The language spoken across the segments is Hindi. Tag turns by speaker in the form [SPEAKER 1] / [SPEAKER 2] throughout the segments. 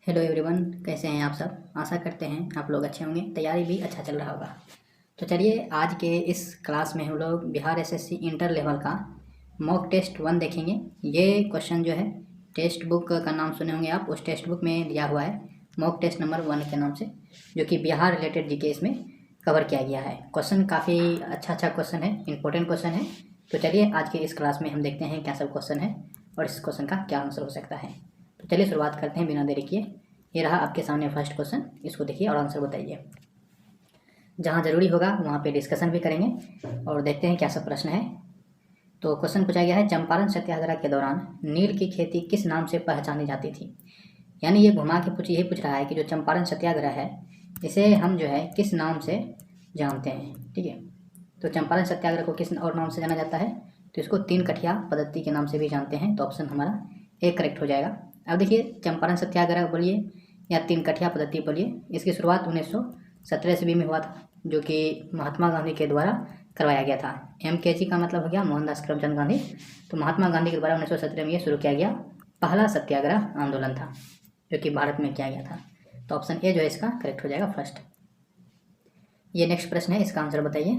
[SPEAKER 1] हेलो एवरीवन, कैसे हैं आप सब। आशा करते हैं आप लोग अच्छे होंगे, तैयारी भी अच्छा चल रहा होगा। तो चलिए आज के इस क्लास में हम लोग बिहार एसएससी इंटर लेवल का मॉक टेस्ट 1 देखेंगे। ये क्वेश्चन जो है टेक्स्ट बुक का नाम सुने होंगे आप, उस टेक्स्ट बुक में दिया हुआ है मॉक टेस्ट नंबर 1 के नाम से, जो कि बिहार रिलेटेड जीके इसमें कवर किया गया है। क्वेश्चन काफ़ी अच्छा क्वेश्चन है, इंपॉर्टेंट क्वेश्चन है। तो चलिए आज के इस क्लास में हम देखते हैं क्या सब क्वेश्चन है और इस क्वेश्चन का क्या आंसर हो सकता है। तो चलिए शुरुआत करते हैं बिना देरी किए। ये रहा आपके सामने फर्स्ट क्वेश्चन, इसको देखिए और आंसर बताइए। जहाँ ज़रूरी होगा वहाँ पे डिस्कशन भी करेंगे और देखते हैं क्या सब प्रश्न है। तो क्वेश्चन पूछा गया है, चंपारण सत्याग्रह के दौरान नील की खेती किस नाम से पहचानी जाती थी। यानी ये घुमा के यही पूछ रहा है कि जो चंपारण सत्याग्रह है इसे हम जो है किस नाम से जानते हैं। ठीक है, तो चंपारण सत्याग्रह को किस और नाम से जाना जाता है, तो इसको 3 कठिया पद्धति के नाम से भी जानते हैं। तो ऑप्शन हमारा ए करेक्ट हो जाएगा। अब देखिए, चंपारण सत्याग्रह बोलिए या 3 कठिया पद्धति बोलिए, इसकी शुरुआत 1917 ईस्वी में हुआ था, जो कि महात्मा गांधी के द्वारा करवाया गया था। MKG का मतलब हो गया मोहनदास करमचंद गांधी। तो महात्मा गांधी के द्वारा 1917 में ये शुरू किया गया पहला सत्याग्रह आंदोलन था, जो कि भारत में किया गया था। तो ऑप्शन ए जो है इसका करेक्ट हो जाएगा फर्स्ट। ये नेक्स्ट प्रश्न है, इसका आंसर बताइए।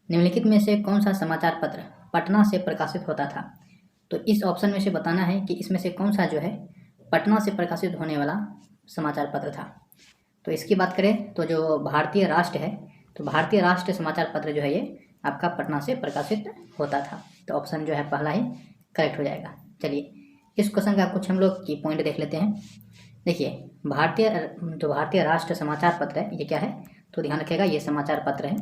[SPEAKER 1] निम्नलिखित में से कौन सा समाचार पत्र पटना से प्रकाशित होता था। तो इस ऑप्शन में से बताना है कि इसमें से कौन सा जो है पटना से प्रकाशित होने वाला समाचार पत्र था। तो इसकी बात करें तो जो भारतीय राष्ट्र है, तो भारतीय राष्ट्र समाचार पत्र जो है ये आपका पटना से प्रकाशित होता था। तो ऑप्शन जो है पहला ही करेक्ट हो जाएगा। चलिए इस क्वेश्चन का कुछ हम लोग की पॉइंट देख लेते हैं। देखिए, भारतीय राष्ट्र समाचार पत्र है, ये क्या है, तो ध्यान रखिएगा ये समाचार पत्र है।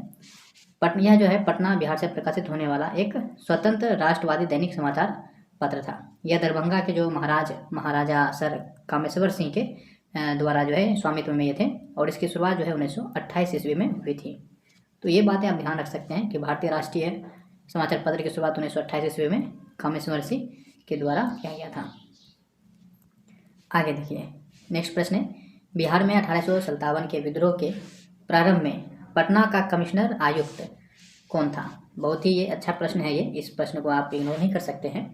[SPEAKER 1] यह जो है पटना बिहार से प्रकाशित होने वाला एक स्वतंत्र राष्ट्रवादी दैनिक समाचार पत्र था। यह दरभंगा के जो महाराजा सर कामेश्वर सिंह के द्वारा जो है स्वामित्व में ये थे, और इसकी शुरुआत जो है 1928 ईस्वी में हुई थी। तो ये बातें आप ध्यान रख सकते हैं कि भारतीय राष्ट्रीय समाचार पत्र की शुरुआत 1928 ईस्वी में कामेश्वर सिंह के द्वारा किया गया था। आगे देखिए, नेक्स्ट प्रश्न है, बिहार में 1857 के विद्रोह के प्रारंभ में पटना का कमिश्नर आयुक्त कौन था। बहुत ही ये अच्छा प्रश्न है, ये इस प्रश्न को आप इग्नोर नहीं कर सकते हैं।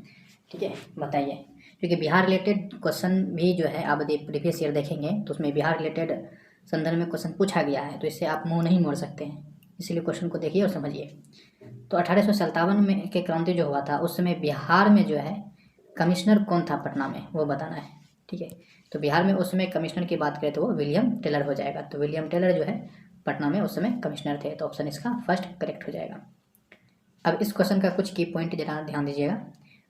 [SPEAKER 1] ठीक है, बताइए, क्योंकि बिहार रिलेटेड क्वेश्चन भी जो है आप प्रीवियस ईयर देखेंगे तो उसमें बिहार रिलेटेड संदर्भ में क्वेश्चन पूछा गया है, तो इससे आप मुंह नहीं मोड़ सकते हैं, इसलिए क्वेश्चन को देखिए और समझिए। तो 1857 में के क्रांति जो हुआ था उस समय बिहार में जो है कमिश्नर कौन था पटना में, वो बताना है। ठीक है, तो बिहार में उस समय कमिश्नर की बात करें तो वो विलियम टेलर हो जाएगा। तो विलियम टेलर जो है पटना में उस समय कमिश्नर थे। तो ऑप्शन इसका फर्स्ट करेक्ट हो जाएगा। अब इस क्वेश्चन का कुछ की पॉइंट जरा ध्यान दीजिएगा।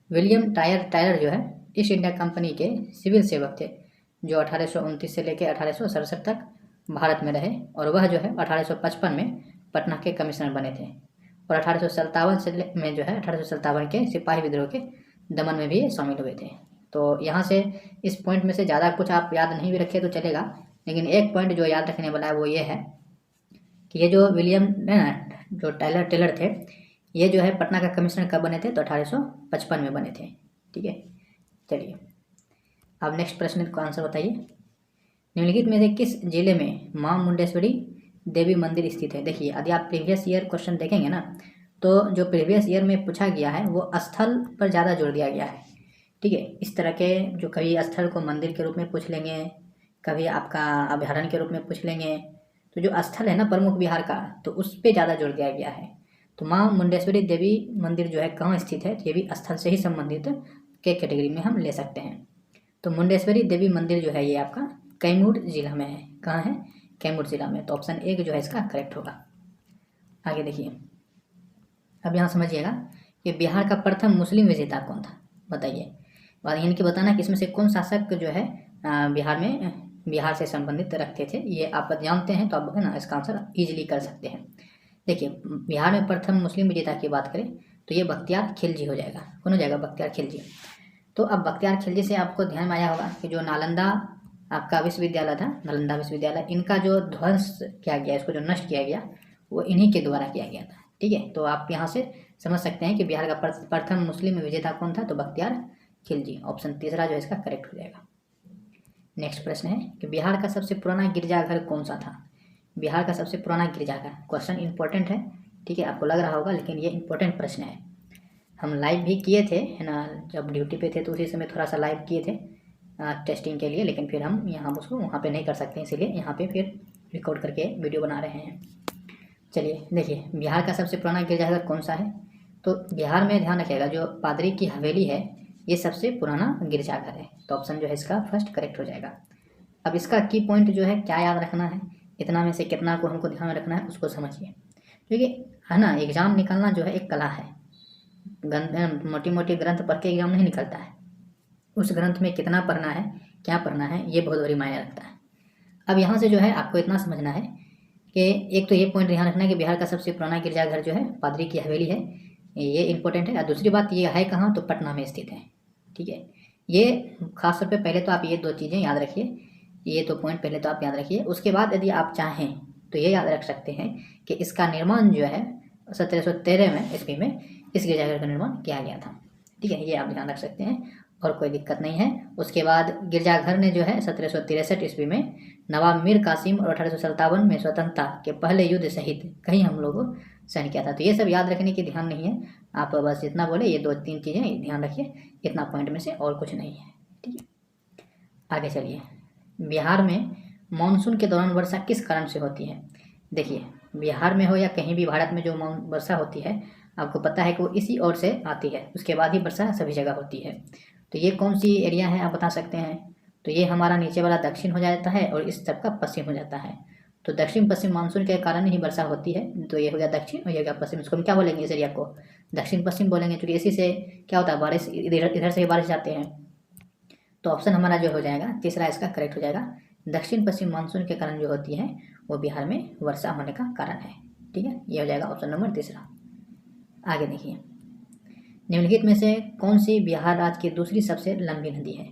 [SPEAKER 1] विलियम टायर जो है ईस्ट इंडिया कंपनी के सिविल सेवक थे, जो 1829 से लेकर 1867 तक भारत में रहे, और वह जो है 1855 में पटना के कमिश्नर बने थे, और 1857 से में जो है 1857 के सिपाही विद्रोह के दमन में भी शामिल हुए थे। तो यहाँ से इस पॉइंट में से ज़्यादा कुछ आप याद नहीं भी रखे तो चलेगा, लेकिन एक पॉइंट जो याद रखने वाला है वो ये है कि ये जो विलियम जो टेलर थे, ये जो है पटना का कमिश्नर कब बने थे, तो 1855 में बने थे। ठीक है, चलिए अब नेक्स्ट प्रश्न का आंसर बताइए। निम्नलिखित में से किस जिले में मां मुंडेश्वरी देवी मंदिर स्थित है। देखिए, यदि आप प्रीवियस ईयर क्वेश्चन देखेंगे ना, तो जो प्रीवियस ईयर में पूछा गया है वो स्थल पर ज़्यादा जोर दिया गया है। ठीक है, इस तरह के जो कभी स्थल को मंदिर के रूप में पूछ लेंगे, कभी आपका अभ्यारण्य के रूप में पूछ लेंगे, तो जो स्थल है ना प्रमुख बिहार का, तो उस पर ज़्यादा जोर दिया गया है। तो मां मुंडेश्वरी देवी मंदिर जो है कहाँ स्थित है, ये भी स्थल से ही संबंधित के कैटेगरी में हम ले सकते हैं। तो मुंडेश्वरी देवी मंदिर जो है ये आपका कैमूर जिला में है। कहाँ है, कैमूर जिला में। तो ऑप्शन ए जो है इसका करेक्ट होगा। आगे देखिए, अब यहाँ समझिएगा कि बिहार का प्रथम मुस्लिम विजेता कौन था, बताइए। और इनकी बताना कि इसमें से कौन शासक जो है बिहार से संबंधित रखते थे। ये आप जानते हैं तो आप है ना इसका आंसर ईजिली कर सकते हैं। देखिए, बिहार में प्रथम मुस्लिम विजेता की बात करें तो ये बख्तियार खिलजी हो जाएगा। कौन हो जाएगा, बख्तियार खिलजी। तो अब बख्तियार खिलजी से आपको ध्यान में आया होगा कि जो नालंदा आपका विश्वविद्यालय था, नालंदा विश्वविद्यालय, इनका जो ध्वंस किया गया, इसको जो नष्ट किया गया, वो इन्हीं के द्वारा किया गया था। ठीक है, तो आप यहाँ से समझ सकते हैं कि बिहार का प्रथम मुस्लिम विजेता कौन था, तो बख्तियार खिलजी। ऑप्शन तीसरा जो है इसका करेक्ट हो जाएगा। नेक्स्ट प्रश्न है कि बिहार का सबसे पुराना गिरजाघर कौन सा था। बिहार का सबसे पुराना गिरजाघर, क्वेश्चन इंपॉर्टेंट है। ठीक है, आपको लग रहा होगा, लेकिन ये इंपॉर्टेंट प्रश्न है। हम लाइव भी किए थे, है ना, जब ड्यूटी पे थे तो उसी समय थोड़ा सा लाइव किए थे, टेस्टिंग के लिए, लेकिन फिर हम यहाँ उसको वहाँ पे नहीं कर सकते, इसीलिए यहाँ पे फिर रिकॉर्ड करके वीडियो बना रहे हैं। चलिए देखिए, बिहार का सबसे पुराना गिरजाघर कौन सा है? तो बिहार में ध्यान रखिएगा, जो पादरी की हवेली है ये सबसे पुराना गिरजाघर है, तो ऑप्शन जो है इसका फर्स्ट करेक्ट हो जाएगा। अब इसका की पॉइंट जो है क्या याद रखना है, इतना में से कितना को हमको ध्यान में रखना है उसको समझिए, क्योंकि है ना, एग्ज़ाम निकालना जो है एक कला है। मोटी मोटी ग्रंथ पढ़ के एग्जाम नहीं निकलता है, उस ग्रंथ में कितना पढ़ना है, क्या पढ़ना है, ये बहुत बड़ी मायने रखता है। अब यहाँ से जो है आपको इतना समझना है कि एक तो ये पॉइंट ध्यान रखना है कि बिहार का सबसे पुराना गिरजाघर जो है पादरी की हवेली है, ये इंपॉर्टेंट है। और दूसरी बात ये है कहाँ, तो पटना में स्थित है। ठीक है, ये खासतौर पे पहले तो आप ये दो चीज़ें याद रखिए, ये दो पॉइंट पहले तो आप याद रखिए। उसके बाद यदि आप चाहें तो ये याद रख सकते हैं कि इसका निर्माण जो है 1713 में ईस्वी में इस गिरजाघर का निर्माण किया गया था। ठीक है, ये आप ध्यान रख सकते हैं और कोई दिक्कत नहीं है। उसके बाद गिरजाघर ने जो है 1763 ईस्वी में नवाब मीर कासिम और 1857 में स्वतंत्रता के पहले युद्ध सहित कई हमलों को सहन किया था। तो ये सब याद रखने की ध्यान नहीं है, आप बस जितना बोले ये दो तीन चीज़ें ध्यान रखिए, इतना पॉइंट में से और कुछ नहीं है। ठीक है, आगे चलिए। बिहार में मानसून के दौरान वर्षा किस कारण से होती है? देखिए, बिहार में हो या कहीं भी भारत में जो वर्षा होती है, आपको पता है कि वो इसी ओर से आती है, उसके बाद ही वर्षा सभी जगह होती है। तो ये कौन सी एरिया है आप बता सकते हैं? तो ये हमारा नीचे वाला दक्षिण हो जाता है और इस सब का पश्चिम हो जाता है। तो दक्षिण पश्चिम मानसून के कारण ही वर्षा होती है। तो ये हो गया दक्षिण और ये हो गया पश्चिम। इसको हम क्या बोलेंगे, इस एरिया को दक्षिण पश्चिम बोलेंगे, क्योंकि इसी से क्या होता है, बारिश इधर से ही बारिश जाते हैं। तो ऑप्शन हमारा जो हो जाएगा तीसरा इसका करेक्ट हो जाएगा। दक्षिण पश्चिम मानसून के कारण जो होती है वो बिहार में वर्षा होने का कारण है। ठीक है, ये हो जाएगा ऑप्शन नंबर तीसरा। आगे देखिए, निम्नलिखित में से कौन सी बिहार राज्य की दूसरी सबसे लंबी नदी है?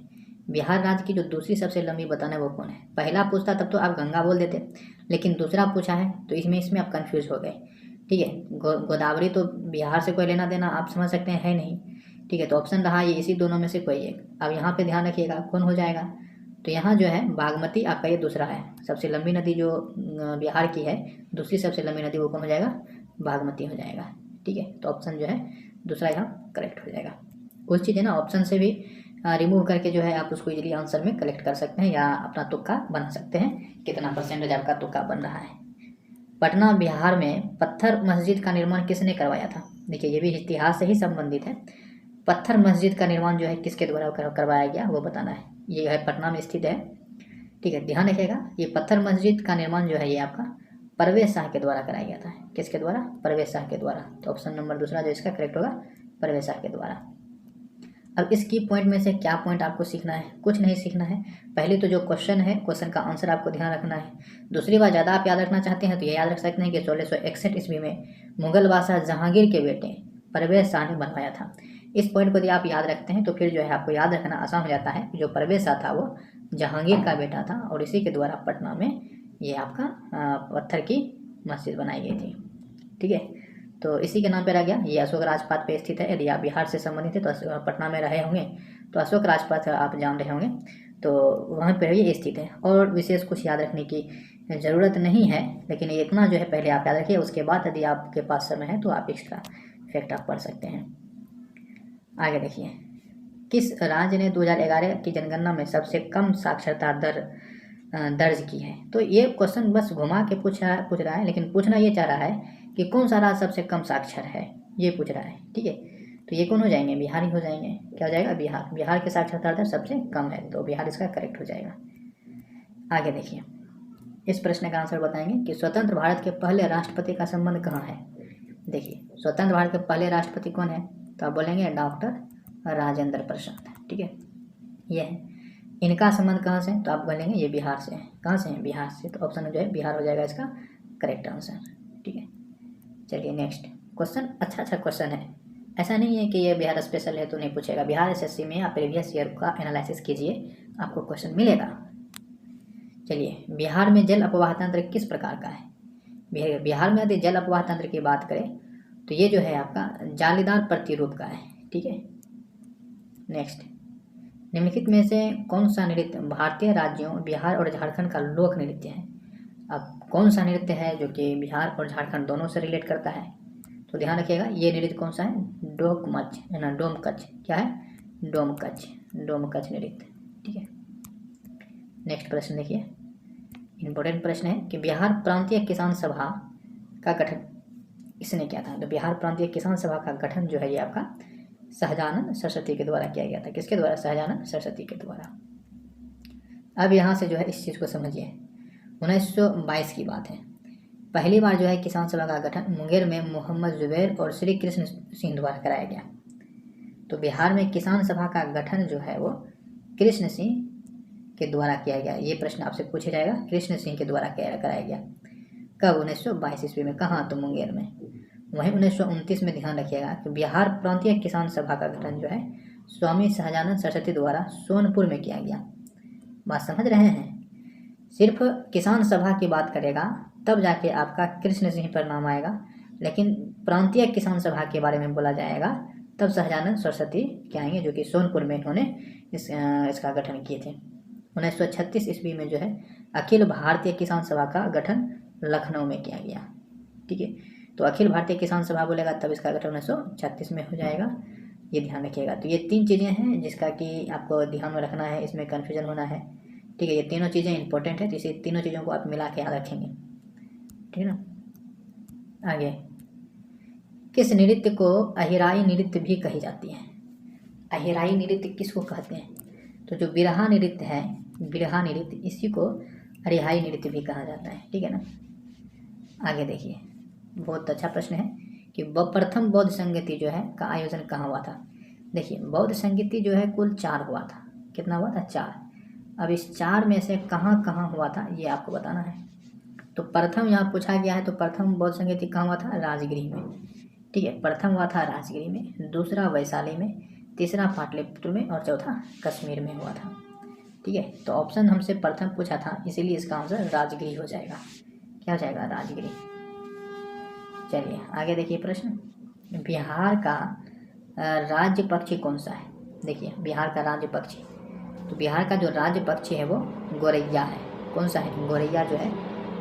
[SPEAKER 1] बिहार राज्य की जो दूसरी सबसे लंबी बताना है वो कौन है? पहला पूछता तब तो आप गंगा बोल देते, लेकिन दूसरा पूछा है तो इसमें आप कंफ्यूज हो गए। ठीक है, गोदावरी तो बिहार से कोई लेना देना आप समझ सकते हैं है नहीं। ठीक है, तो ऑप्शन रहा ये इसी दोनों में से कोई एक। अब यहाँ पे ध्यान रखिएगा कौन हो जाएगा, तो यहाँ जो है बागमती आपका ये दूसरा है। सबसे लंबी नदी जो बिहार की है, दूसरी सबसे लंबी नदी वो कौन हो जाएगा, बागमती हो जाएगा। ठीक है, तो ऑप्शन जो है दूसरा यहाँ करेक्ट हो जाएगा। कुछ चीज़ें ना ऑप्शन से भी रिमूव करके जो है आप उसको इजीली आंसर में कलेक्ट कर सकते हैं या अपना तुक्का बना सकते हैं, कितना परसेंटेज आपका तुक्का बन रहा है। पटना बिहार में पत्थर मस्जिद का निर्माण किसने करवाया था? देखिए, ये भी इतिहास से ही संबंधित है। पत्थर मस्जिद का निर्माण जो है किसके द्वारा करवाया गया वो बताना है। ये है पटना में स्थित है। ठीक है, ध्यान रखिएगा, ये पत्थर मस्जिद का निर्माण जो है ये आपका परवेज शाह के द्वारा कराया गया था। किसके द्वारा? परवेज शाह के द्वारा। तो ऑप्शन नंबर दूसरा जो इसका करेक्ट होगा, परवेज शाह के द्वारा। अब इस की पॉइंट में से क्या पॉइंट आपको सीखना है? कुछ नहीं सीखना है। पहले तो जो क्वेश्चन है, क्वेश्चन का आंसर आपको ध्यान रखना है। दूसरी बात, ज़्यादा आप याद रखना चाहते हैं तो ये याद रख सकते हैं कि 1661 ईस्वी में मुगल बादशाह जहांगीर के बेटे परवेज शाह ने बनवाया था। इस पॉइंट को यदि आप याद रखते हैं तो फिर जो है आपको याद रखना आसान हो जाता है। जो परवेज शाह था वो जहांगीर का बेटा था और इसी के द्वारा पटना में ये आपका पत्थर की मस्जिद बनाई गई थी। ठीक है, तो इसी के नाम पे रह गया। ये अशोक राजपाथ पे स्थित है। यदि आप बिहार से संबंधित है तो पटना में रहे होंगे तो अशोक राजपाथ आप जान रहे होंगे, तो वहाँ पर ये स्थित है। और विशेष कुछ याद रखने की ज़रूरत नहीं है, लेकिन इतना जो है पहले आप याद रखिए। उसके बाद यदि आपके पास समय है तो आप एक्स्ट्रा फैक्ट आप पढ़ सकते हैं। आगे देखिए, किस राज्य ने 2011 की जनगणना में सबसे कम साक्षरता दर दर्ज की है? तो ये क्वेश्चन बस घुमा के पूछ रहा है, लेकिन पूछना ये चाह रहा है कि कौन सा राज्य सबसे कम साक्षर है, ये पूछ रहा है। ठीक है, तो ये कौन हो जाएंगे? बिहार ही हो जाएंगे। क्या हो जाएगा? बिहार। बिहार की साक्षरता दर सबसे कम है, तो बिहार इसका करेक्ट हो जाएगा। आगे देखिए, इस प्रश्न का आंसर बताएंगे कि स्वतंत्र भारत के पहले राष्ट्रपति का संबंध कहाँ है? देखिए, स्वतंत्र भारत के पहले राष्ट्रपति कौन है? तो आप बोलेंगे डॉक्टर राजेंद्र प्रसाद। ठीक है, ये है। इनका संबंध कहाँ से? तो आप बोलेंगे ये बिहार से है। कहाँ से है? बिहार से। तो ऑप्शन जो है बिहार हो जाएगा इसका करेक्ट आंसर। ठीक है, चलिए नेक्स्ट क्वेश्चन। अच्छा क्वेश्चन है, ऐसा नहीं है कि ये बिहार स्पेशल है तो नहीं पूछेगा। बिहार एसएससी में आप प्रीवियस ईयर का एनालिसिस कीजिए, आपको क्वेश्चन मिलेगा। चलिए, बिहार में जल अपवाह तंत्र किस प्रकार का है? बिहार में यदि जल अपवाह तंत्र की बात करें तो ये जो है आपका जालीदार प्रतिरूप का है। ठीक है, नेक्स्ट, निम्नलिखित में से कौन सा नृत्य भारतीय राज्यों बिहार और झारखंड का लोक नृत्य है? अब कौन सा नृत्य है जो कि बिहार और झारखंड दोनों से रिलेट करता है? तो ध्यान रखिएगा, ये नृत्य कौन सा है? डोमकच है ना, डोमकच। क्या है? डोमकच नृत्य। ठीक है, नेक्स्ट प्रश्न देखिए, इम्पोर्टेंट प्रश्न है कि बिहार प्रांतीय किसान सभा का गठन इसने किया था। तो बिहार प्रांतीय किसान सभा का गठन जो है ये आपका सहजानंद सरस्वती के द्वारा किया गया था। किसके द्वारा? सहजानंद सरस्वती के द्वारा। अब यहाँ से जो है इस चीज़ को समझिए, 1922 की बात है। पहली बार जो है किसान सभा का गठन मुंगेर में मोहम्मद जुबैर और श्री कृष्ण सिंह द्वारा कराया गया। तो बिहार में किसान सभा का गठन जो है वो कृष्ण सिंह के द्वारा किया गया। ये प्रश्न आपसे पूछा जाएगा, कृष्ण सिंह के द्वारा कराया गया। कब? 1922 ईस्वी में। कहाँ? तो मुंगेर में। वहीं 1929 में ध्यान रखिएगा कि बिहार प्रांतीय किसान सभा का गठन जो है स्वामी सहजानंद सरस्वती द्वारा सोनपुर में किया गया। बात समझ रहे हैं? सिर्फ किसान सभा की बात करेगा तब जाके आपका कृष्ण सिंह पर नाम आएगा, लेकिन प्रांतीय किसान सभा के बारे में बोला जाएगा तब सहजानंद सरस्वती के आएंगे, जो कि सोनपुर में इन्होंने इसका गठन किए थे। 1936 ईस्वी में जो है अखिल भारतीय किसान सभा का गठन लखनऊ में किया गया। ठीक है, तो अखिल भारतीय किसान सभा बोलेगा तब इसका गठन 1936 में हो जाएगा, ये ध्यान रखिएगा। तो ये 3 चीज़ें हैं जिसका कि आपको ध्यान में रखना है, इसमें कन्फ्यूजन होना है। ठीक है, ये तीनों चीज़ें इंपॉर्टेंट है, तो इसी तीनों चीज़ों को आप मिला के याद रखेंगे। ठीक है ना। आगे, किस नृत्य को अहिराई नृत्य भी कही जाती है? अहिराई नृत्य किसको कहते हैं? तो जो बिरहा नृत्य है, बिरहा नृत्य, इसी को अहिराई नृत्य भी कहा जाता है। ठीक है ना। आगे देखिए, बहुत अच्छा प्रश्न है कि प्रथम बौद्ध संगीति जो है का आयोजन कहाँ हुआ था? देखिए, बौद्ध संगीति जो है कुल 4 हुआ था। कितना हुआ था? 4। अब इस 4 में से कहाँ कहाँ हुआ था ये आपको बताना है। तो प्रथम यहाँ पूछा गया है, तो प्रथम बौद्ध संगीति कहाँ हुआ था? राजगिरी में। ठीक है, प्रथम हुआ था राजगिरी में, दूसरा वैशाली में, तीसरा पाटलिपुत्र में और चौथा कश्मीर में हुआ था। ठीक है, तो ऑप्शन हमसे प्रथम पूछा था, इसीलिए इसका आंसर राजगिरी हो जाएगा। क्या हो जाएगा? राजगिरी। चलिए आगे देखिए प्रश्न, बिहार का राज्य पक्षी कौन सा है? देखिए, बिहार का राज्य पक्षी, तो बिहार का जो राज्य पक्षी है वो गोरैया है। कौन सा है? गोरैया जो है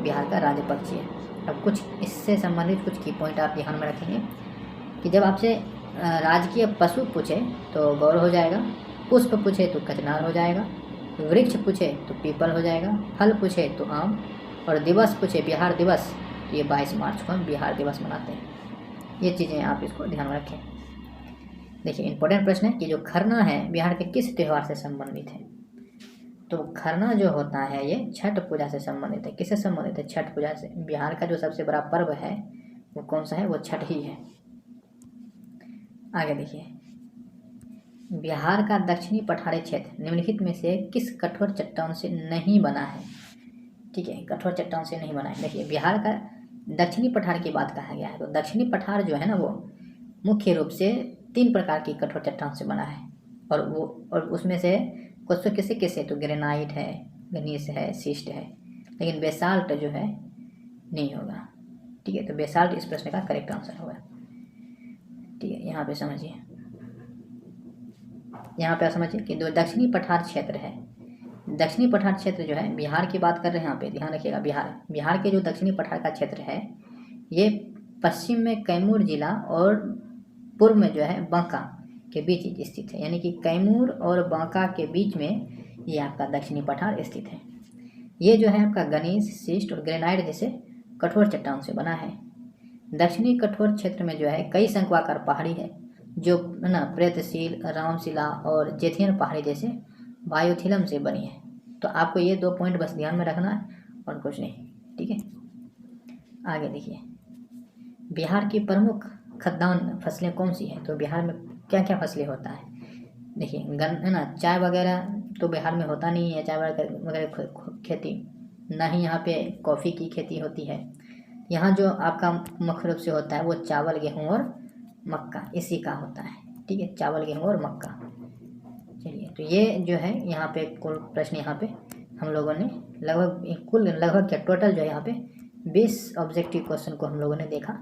[SPEAKER 1] बिहार का राज्य पक्षी है। अब कुछ इससे संबंधित कुछ की पॉइंट आप ध्यान में रखेंगे कि जब आपसे राजकीय पशु पूछे तो गौर हो जाएगा, पुष्प पूछे तो कचनार हो जाएगा, वृक्ष पूछे तो पीपल हो जाएगा, फल पूछे तो आम, और दिवस पूछे बिहार दिवस, तो ये 22 मार्च को हम बिहार दिवस मनाते हैं। ये चीज़ें आप इसको ध्यान में रखें। देखिए, इंपॉर्टेंट प्रश्न है कि जो खरना है बिहार के किस त्यौहार से संबंधित है? तो खरना जो होता है ये छठ पूजा से संबंधित है। किससे संबंधित है? छठ पूजा से। बिहार का जो सबसे बड़ा पर्व है वो कौन सा है? वो छठ ही है। आगे देखिए, बिहार का दक्षिणी पठारी क्षेत्र निम्नलिखित में से किस कठोर चट्टान से नहीं बना है? ठीक है, कठोर चट्टान से नहीं बना है। देखिए, बिहार का दक्षिणी पठार की बात कहा गया है, तो दक्षिणी पठार जो है ना वो मुख्य रूप से 3 प्रकार की कठोर चट्टान से बना है, और उसमें से कुछ तो किसे तो ग्रेनाइट है, ग्नीस है, शिस्ट है, लेकिन बेसाल्ट जो है नहीं होगा। ठीक है, तो बेसाल्ट इस प्रश्न का करेक्ट आंसर होगा। ठीक है, यहाँ पे समझिए, यहाँ पे समझिए कि जो दक्षिणी पठार क्षेत्र है, दक्षिणी पठार क्षेत्र जो है बिहार की बात कर रहे हैं यहाँ पे, ध्यान रखिएगा। बिहार के जो दक्षिणी पठार का क्षेत्र है ये पश्चिम में कैमूर जिला और पूर्व में जो है बांका के बीच स्थित है, यानी कि कैमूर और बांका के बीच में ये आपका दक्षिणी पठार स्थित है। ये जो है आपका गनीस, शिस्ट और ग्रेनाइट जैसे कठोर चट्टान से बना है। दक्षिणी कठोर क्षेत्र में जो है कई शंक्वाकार पहाड़ी है जो ना प्रेतशील, रामशिला और जेथियन पहाड़ी जैसे बायोथिलम से बनी है। तो आपको ये 2 पॉइंट बस ध्यान में रखना है और कुछ नहीं। ठीक है, आगे देखिए, बिहार की प्रमुख खाद्यान्न फसलें कौन सी हैं? तो बिहार में क्या क्या फसलें होता है? देखिए, है ना, चाय वगैरह तो बिहार में होता नहीं है, चाय वगैरह खेती, ना ही यहाँ पे कॉफ़ी की खेती होती है। यहाँ जो आपका मुख्य रूप से होता है वो चावल, गेहूँ और मक्का, इसी का होता है। ठीक है, चावल, गेहूँ और मक्का। चलिए, तो ये जो है यहाँ पे कुल प्रश्न यहाँ पे हम लोगों ने लगभग क्या टोटल जो है यहाँ पे 20 ऑब्जेक्टिव क्वेश्चन को हम लोगों ने देखा।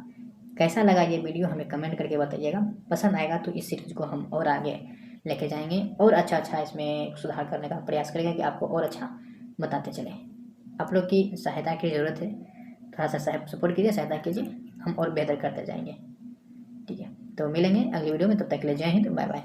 [SPEAKER 1] कैसा लगा ये वीडियो हमें कमेंट करके बताइएगा। पसंद आएगा तो इस सीरीज को हम और आगे लेके जाएंगे और अच्छा इसमें सुधार करने का प्रयास करेंगे कि आपको और अच्छा बताते चलें। आप लोग की सहायता की ज़रूरत है, थोड़ा सा सपोर्ट कीजिए, सहायता कीजिए, हम और बेहतर करते जाएंगे। ठीक है, तो मिलेंगे अगली वीडियो में, तब तक के लिए जय हिंद, बाय बाय।